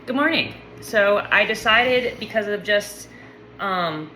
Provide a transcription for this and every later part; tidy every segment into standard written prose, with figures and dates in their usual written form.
Good morning. So I decided, because of just how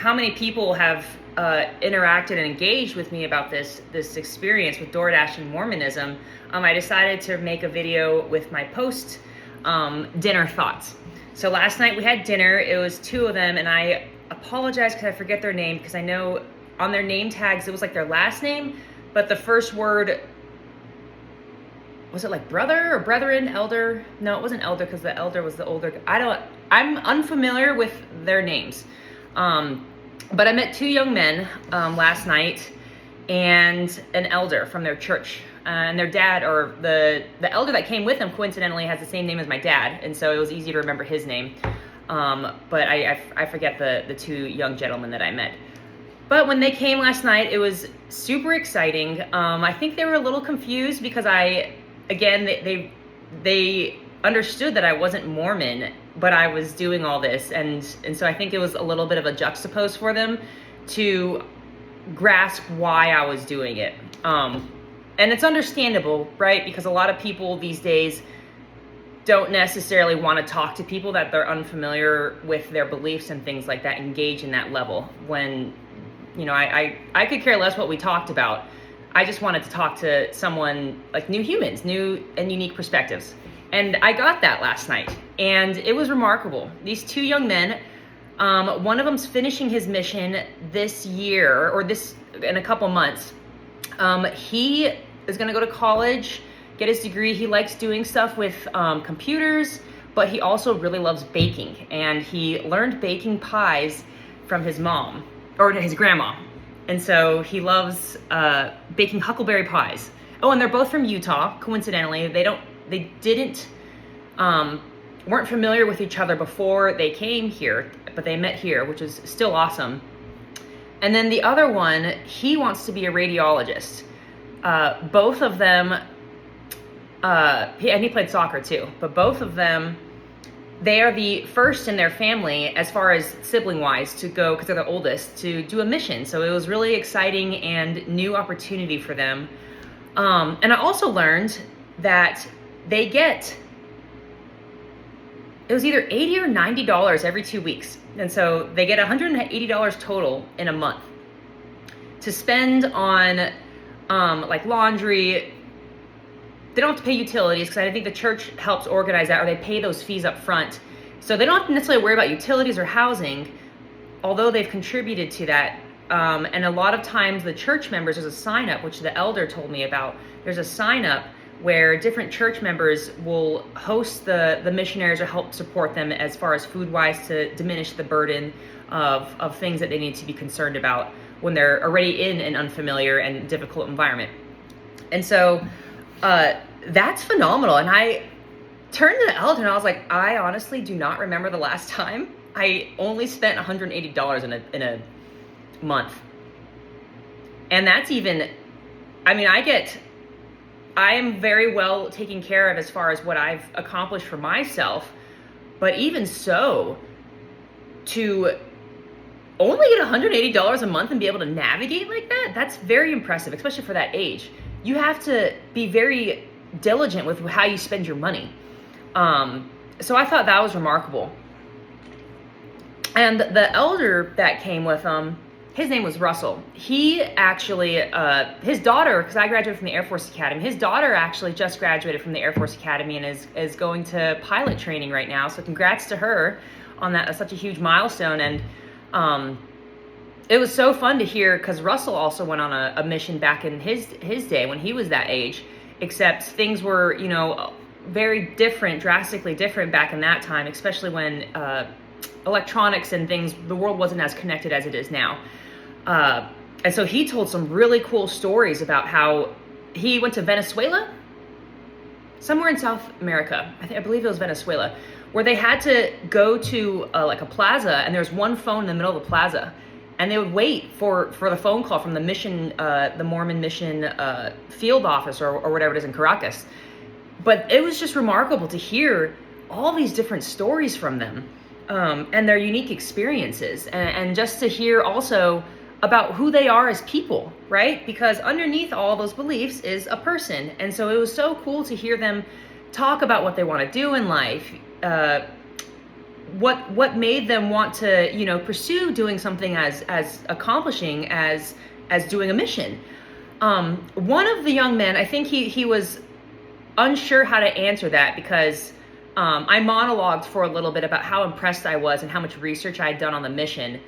many people have interacted and engaged with me about this experience with DoorDash and Mormonism, I decided to make a video with my post dinner thoughts. So last night we had dinner. It was two of them, and I apologize because I forget their name, because I know on their name tags it was like their last name, but the first word, was it like brother or brethren, elder? No, it wasn't elder, because the elder was the older. I'm unfamiliar with their names. But I met two young men last night, and an elder from their church. And their dad, or the elder that came with them, coincidentally has the same name as my dad, and so it was easy to remember his name. But I forget the two young gentlemen that I met. But when they came last night, it was super exciting. I think they were a little confused because they understood that I wasn't Mormon, but I was doing all this, and so I think it was a little bit of a juxtapose for them to grasp why I was doing it. And it's understandable, right? Because a lot of people these days don't necessarily want to talk to people that they're unfamiliar with their beliefs and things like that, engage in that level. When, I could care less what we talked about. I just wanted to talk to someone, like new humans, new and unique perspectives. And I got that last night, and it was remarkable. These two young men, one of them's finishing his mission this year, or in a couple months. He is going to go to college, get his degree. He likes doing stuff with computers, but he also really loves baking. And he learned baking pies from his mom, or his grandma. And so he loves baking huckleberry pies. Oh, and they're both from Utah, coincidentally. Weren't familiar with each other before they came here, but they met here, which is still awesome. And then the other one, he wants to be a radiologist. Both of them, and he played soccer too, but both of them, they are the first in their family, as far as sibling-wise, to go, because they're the oldest, to do a mission. So it was really exciting and new opportunity for them. And I also learned that they get, it was either $80 or $90 every 2 weeks. And so they get $180 total in a month to spend on like laundry. They don't have to pay utilities, because I think the church helps organize that, or they pay those fees up front. So they don't have to necessarily worry about utilities or housing, although they've contributed to that. And a lot of times the church members, there's a sign up, which the elder told me about. There's a sign up where different church members will host the missionaries or help support them as far as food-wise, to diminish the burden of things that they need to be concerned about when they're already in an unfamiliar and difficult environment. And so that's phenomenal. And I turned to the elder and I was like, I honestly do not remember the last time I only spent $180 in a month. And that's even, I am very well taken care of as far as what I've accomplished for myself. But even so, to only get $180 a month and be able to navigate like that, that's very impressive, especially for that age. You have to be very diligent with how you spend your money. So I thought that was remarkable. And the elder that came with them, his name was Russell. He actually, his daughter, because I graduated from the Air Force Academy, his daughter actually just graduated from the Air Force Academy and is going to pilot training right now. So congrats to her on that, such a huge milestone. And it was so fun to hear, because Russell also went on a mission back in his day when he was that age, except things were, very different, drastically different back in that time, especially when electronics and things, the world wasn't as connected as it is now. And so he told some really cool stories about how he went to Venezuela, somewhere in South America. I believe it was Venezuela, where they had to go to like a plaza, and there's one phone in the middle of the plaza, and they would wait for the phone call from the mission, the Mormon mission field office, or whatever it is in Caracas. But it was just remarkable to hear all these different stories from them, and their unique experiences, and just to hear also about who they are as people, right? Because underneath all those beliefs is a person. And so it was so cool to hear them talk about what they want to do in life, what made them want to, you know, pursue doing something as accomplishing as doing a mission. One of the young men, I think he was unsure how to answer that, because I monologued for a little bit about how impressed I was and how much research I had done on the mission.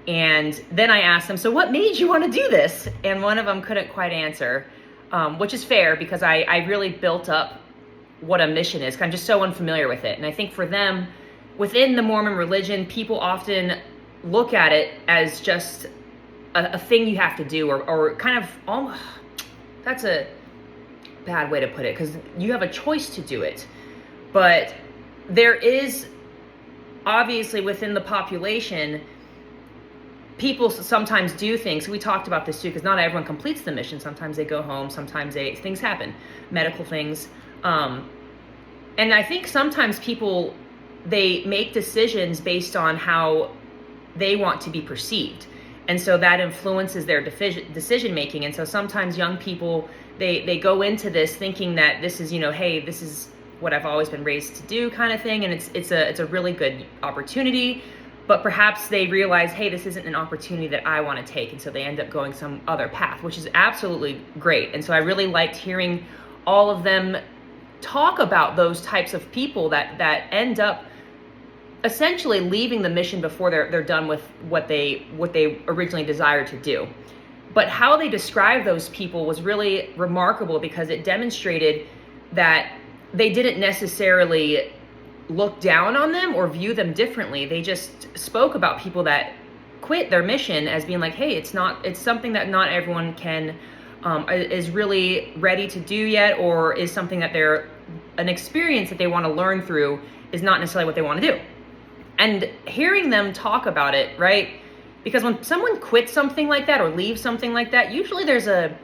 And then I asked them, so what made you want to do this? And one of them couldn't quite answer, which is fair, because I really built up what a mission is. I'm just so unfamiliar with it. And I think for them, within the Mormon religion, people often look at it as just a thing you have to do, or kind of, that's a bad way to put it, because you have a choice to do it. But there is, obviously, within the population, people sometimes do things. We talked about this too, because not everyone completes the mission. Sometimes they go home, sometimes things happen, medical things. And I think sometimes people, they make decisions based on how they want to be perceived. And so that influences their decision making. And so sometimes young people, they go into this thinking that this is, you know, hey, this is what I've always been raised to do, kind of thing. And it's a really good opportunity. But perhaps they realize, hey, this isn't an opportunity that I want to take. And so they end up going some other path, which is absolutely great. And so I really liked hearing all of them talk about those types of people that end up essentially leaving the mission before they're done with what they originally desired to do. But how they described those people was really remarkable, because it demonstrated that they didn't necessarily look down on them or view them differently. They just spoke about people that quit their mission as being like, hey, it's something that not everyone can is really ready to do yet, or is something that an experience that they want to learn through is not necessarily what they want to do. And hearing them talk about it, right? Because when someone quits something like that or leaves something like that, usually there's a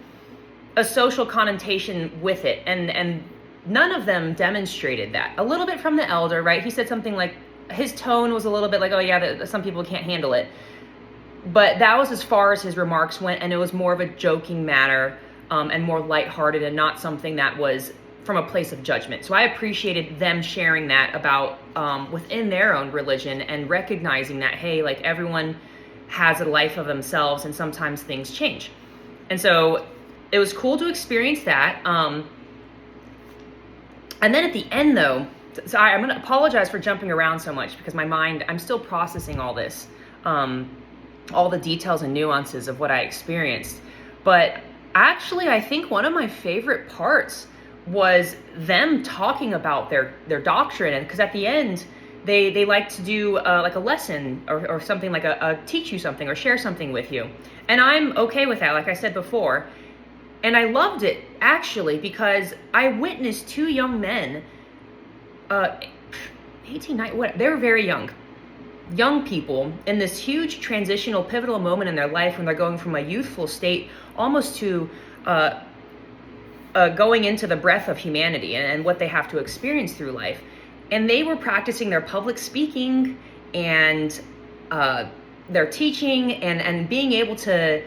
social connotation with it. And none of them demonstrated that. A little bit from the elder, right? He said something like, his tone was a little bit like, oh yeah, some people can't handle it. But that was as far as his remarks went, and it was more of a joking manner, and more lighthearted, and not something that was from a place of judgment. So I appreciated them sharing that about within their own religion, and recognizing that, hey, like, everyone has a life of themselves, and sometimes things change. And so it was cool to experience that. And then at the end, though, so I'm going to apologize for jumping around so much, because my mind, I'm still processing all this, all the details and nuances of what I experienced. But actually, I think one of my favorite parts was them talking about their doctrine. And because at the end, they like to do like a lesson or something, like a teach you something or share something with you. And I'm okay with that, like I said before. And I loved it, actually, because I witnessed two young men, 18, 19, what, they were very young people in this huge transitional, pivotal moment in their life, when they're going from a youthful state almost to going into the breath of humanity and what they have to experience through life. And they were practicing their public speaking and their teaching and being able to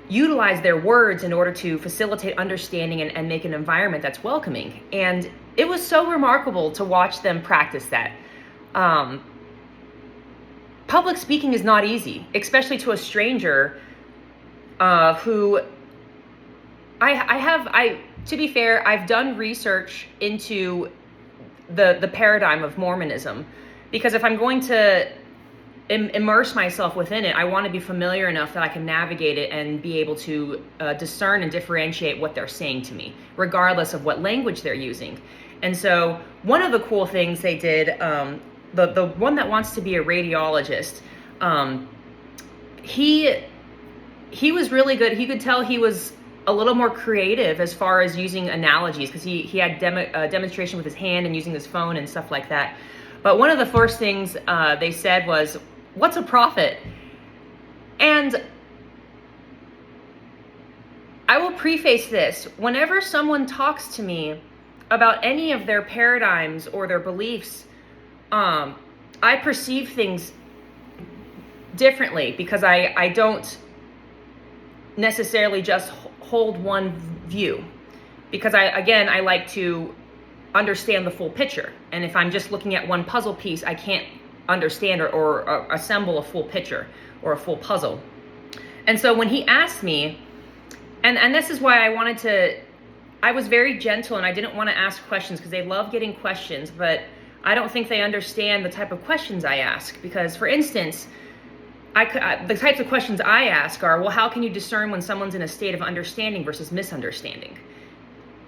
utilize their words in order to facilitate understanding and make an environment that's welcoming. And it was so remarkable to watch them practice that. Public speaking is not easy, especially to a stranger who to be fair, I've done research into the paradigm of Mormonism, because if I'm going to immerse myself within it, I want to be familiar enough that I can navigate it and be able to discern and differentiate what they're saying to me, regardless of what language they're using. And so one of the cool things they did, the one that wants to be a radiologist, he was really good. He could tell he was a little more creative as far as using analogies, because he had demonstration with his hand and using his phone and stuff like that. But one of the first things they said was, "What's a prophet?" And I will preface this: whenever someone talks to me about any of their paradigms or their beliefs, I perceive things differently, because I don't necessarily just hold one view, because I like to understand the full picture. And if I'm just looking at one puzzle piece, I can't understand or assemble a full picture or a full puzzle. And so when he asked me, and this is why I was very gentle, and I didn't want to ask questions because they love getting questions, but I don't think they understand the type of questions I ask. Because, for instance, the types of questions I ask are, well, how can you discern when someone's in a state of understanding versus misunderstanding?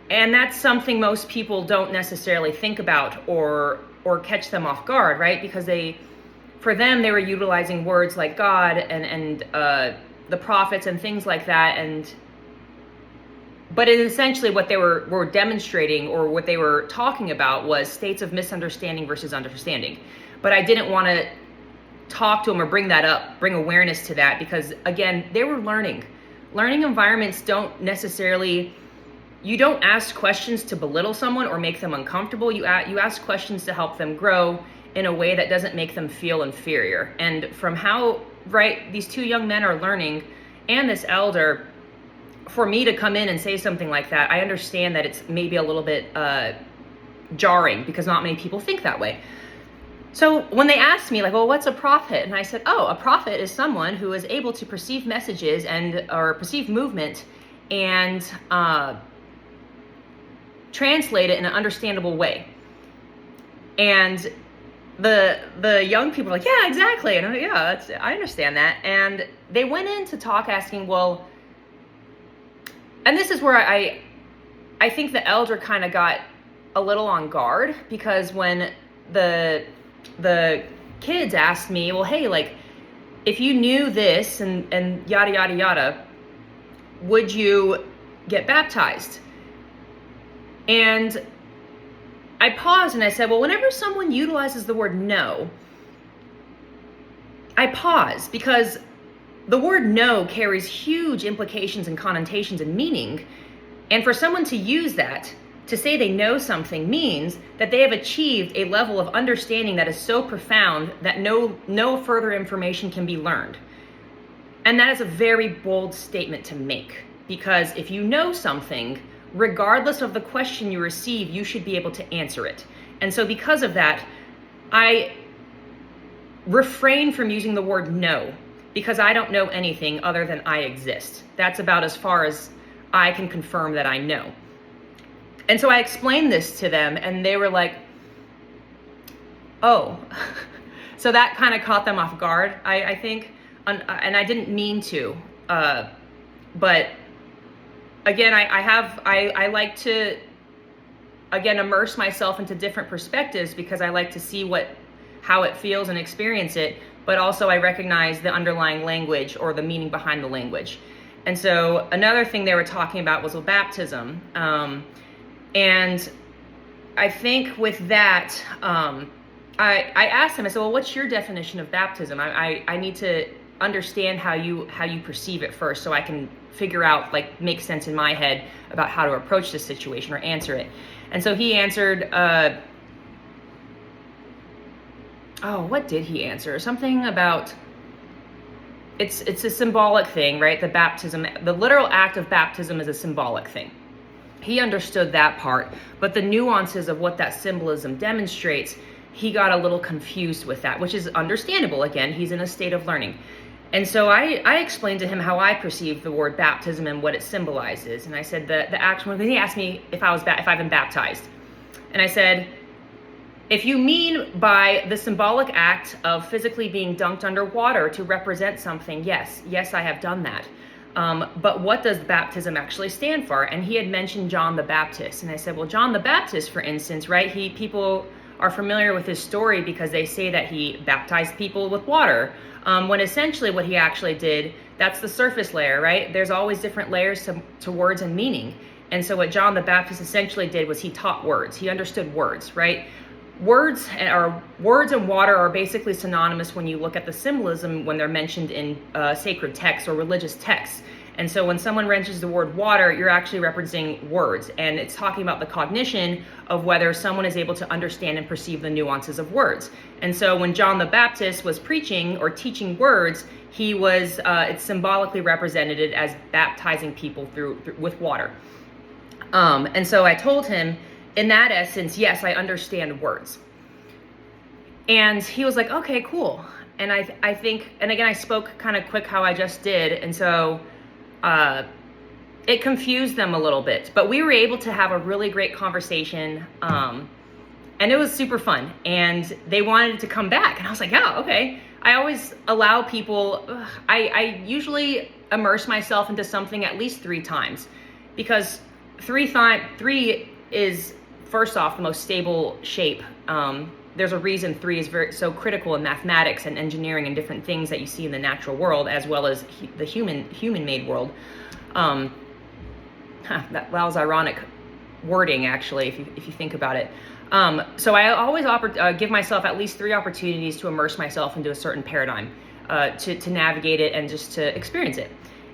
And that's something most people don't necessarily think about or catch them off guard, right? Because for them, they were utilizing words like God and the prophets and things like that. But essentially what they were demonstrating, or what they were talking about, was states of misunderstanding versus understanding. But I didn't want to talk to them or bring that up, bring awareness to that, because again, they were learning. Learning environments don't necessarily, you don't ask questions to belittle someone or make them uncomfortable. You ask questions to help them grow in a way that doesn't make them feel inferior. And from how, right, these two young men are learning, and this elder, for me to come in and say something like that, I understand that it's maybe a little bit jarring, because not many people think that way. So when they asked me, like, well, what's a prophet? And I said, oh, a prophet is someone who is able to perceive messages or perceive movement and translate it in an understandable way. And the young people were like, yeah, exactly. And I'm like, yeah, I understand that. And they went in to talk, asking, well, and this is where I think the elder kind of got a little on guard, because when the kids asked me, well, hey, like, if you knew this and yada, yada, yada, would you get baptized? And I paused and I said, well, whenever someone utilizes the word no, I pause, because the word no carries huge implications and connotations and meaning. And for someone to use that, to say they know something, means that they have achieved a level of understanding that is so profound that no further information can be learned. And that is a very bold statement to make, because if you know something, regardless of the question you receive, you should be able to answer it. And so because of that, I refrain from using the word no, because I don't know anything other than I exist. That's about as far as I can confirm that I know. And so I explained this to them, and they were like, oh. So that kind of caught them off guard, I think. And I didn't mean to. But again, I like to, again, immerse myself into different perspectives, because I like to see how it feels and experience it. But also I recognize the underlying language or the meaning behind the language. And so another thing they were talking about was baptism. And I think with that, I asked them, I said, well, what's your definition of baptism? I need to understand how you perceive it first, so I can figure out, like, make sense in my head about how to approach this situation or answer it. And so he answered, what did he answer? Something about, it's a symbolic thing, right? The baptism, the literal act of baptism is a symbolic thing. He understood that part, but the nuances of what that symbolism demonstrates, he got a little confused with that, which is understandable. Again, he's in a state of learning. And so I explained to him how I perceive the word baptism and what it symbolizes. And I said the action, when he asked me if I've been baptized. And I said, if you mean by the symbolic act of physically being dunked under water to represent something, yes, I have done that. But what does baptism actually stand for? And he had mentioned John the Baptist. And I said, well, John the Baptist, for instance, right? People are familiar with his story because they say that he baptized people with water. When essentially what he actually did, that's the surface layer, right? There's always different layers to words and meaning. And so what John the Baptist essentially did was he taught words. He understood words, right? Words and water are basically synonymous when you look at the symbolism when they're mentioned in sacred texts or religious texts. And so when someone mentions the word water, you're actually referencing words. And it's talking about the cognition of whether someone is able to understand and perceive the nuances of words. And so when John the Baptist was preaching or teaching words, he was, it's symbolically represented as baptizing people through with water. And so I told him, in that essence, yes, I understand words. And he was like, okay, cool. And I think, and again, I spoke kind of quick how I just did. And so it confused them a little bit. But we were able to have a really great conversation. And it was super fun. And they wanted to come back. And I was like, yeah, okay. I always allow people, I usually immerse myself into something at least 3 times. Because 3 is, first off, the most stable shape. There's a reason 3 is so critical in mathematics and engineering and different things that you see in the natural world, as well as the human-made world. That was ironic wording, actually, if you think about it. So I always give myself at least 3 opportunities to immerse myself into a certain paradigm, to navigate it and just to experience it.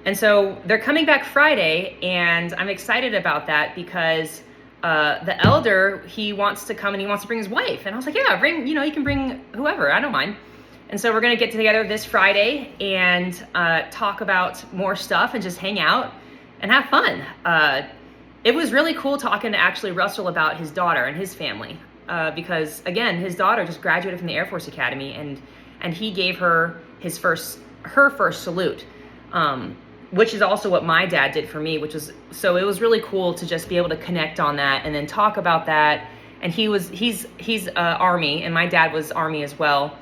And so they're coming back Friday, and I'm excited about that because the elder, he wants to come and he wants to bring his wife. And I was like, yeah, you can bring whoever, I don't mind. And so we're going to get together this Friday and talk about more stuff and just hang out and have fun. It was really cool talking to actually Russell about his daughter and his family, because again, his daughter just graduated from the Air Force Academy, and he gave her her first salute, which is also what my dad did for me, so it was really cool to just be able to connect on that and then talk about that. And he's Army, and my dad was Army as well.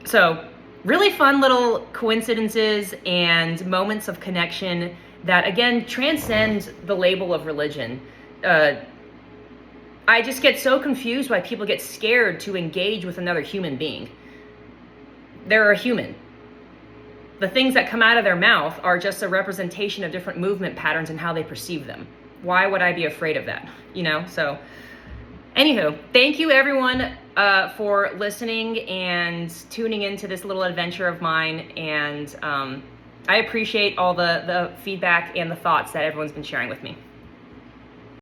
So really fun little coincidences and moments of connection that, again, transcend the label of religion. I just get so confused why people get scared to engage with another human being. They're a human. The things that come out of their mouth are just a representation of different movement patterns and how they perceive them. Why would I be afraid of that? So anywho, thank you everyone for listening and tuning into this little adventure of mine. And I appreciate all the feedback and the thoughts that everyone's been sharing with me.